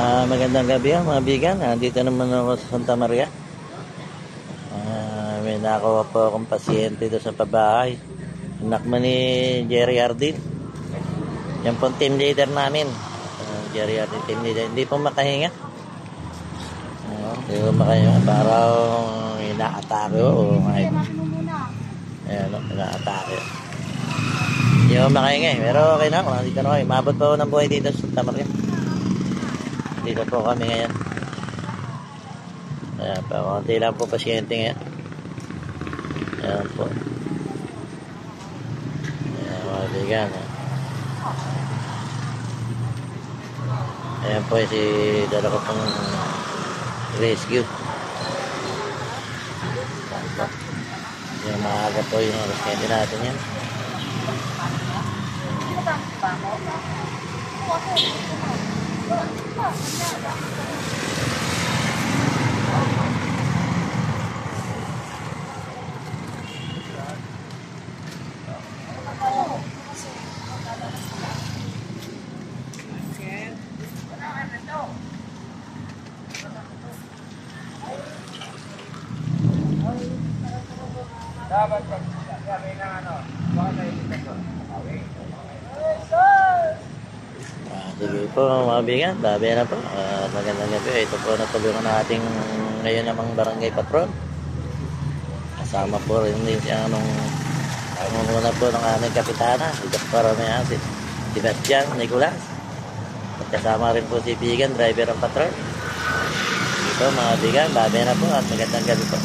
Magandang gabi mga bigan. Dito naman ako sa Santa Maria. May nakakuha po akong pasyente doon sa pabahay. Anak mo ni Jerry Ardin. Yan po team leader namin. Jerry Ardin, team leader. Hindi po makahinga. Hindi po makahinga. Parang inaatake o ngayon. Ayan, inaatake. Hindi po makahinga eh. Pero okay na. Dito na kayo. Mabot po ako ng buhay dito sa Santa Maria. Dito po kami ngayon. Ayan po, konti lang po pasyente ngayon. Ayan po. Ayan mga bigan. Ayan po si dala ko pong rescue. Ayan po. Yung maaga po yung pasyente natin yan. Dapat sabi ng ano, baka tayo dito. Sige po mga bigan, babi na po. Magandang gabi. Ito po natulungan natin ngayon namang barangay patrol. Kasama po rin din si muna po ng aming kapitana, si Dr. si Sebastian Nicolas. At kasama rin po si Bigan, driver ng patrol. Ito mga bigan, babi na po at magandang gabi po.